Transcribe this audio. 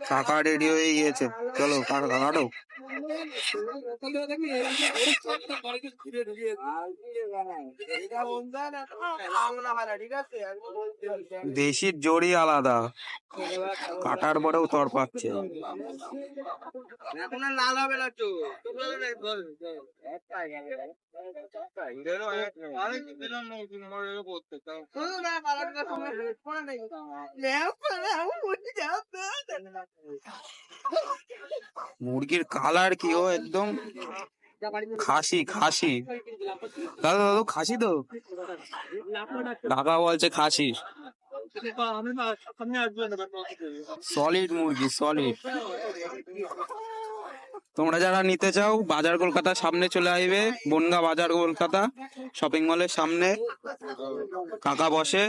কাকা রেডি হয়ে গিয়েছে, চলো কাকা কাটো। দেশির জোরই আলাদা, কাটার পরেও তর পাচ্ছে। এখন আর লাল হবে না তো। মুরগির কালার কি ও একদম খাসি খাসি। দাদা দাদা খাসি তো, কাকা বলছে খাসি। সলিড মুরগি সলিড। তোমরা যারা নিতে চাও বাজার কলকাতার সামনে চলে আসবে, বনগা বাজার কলকাতা শপিং মলের সামনে কাকা বসে।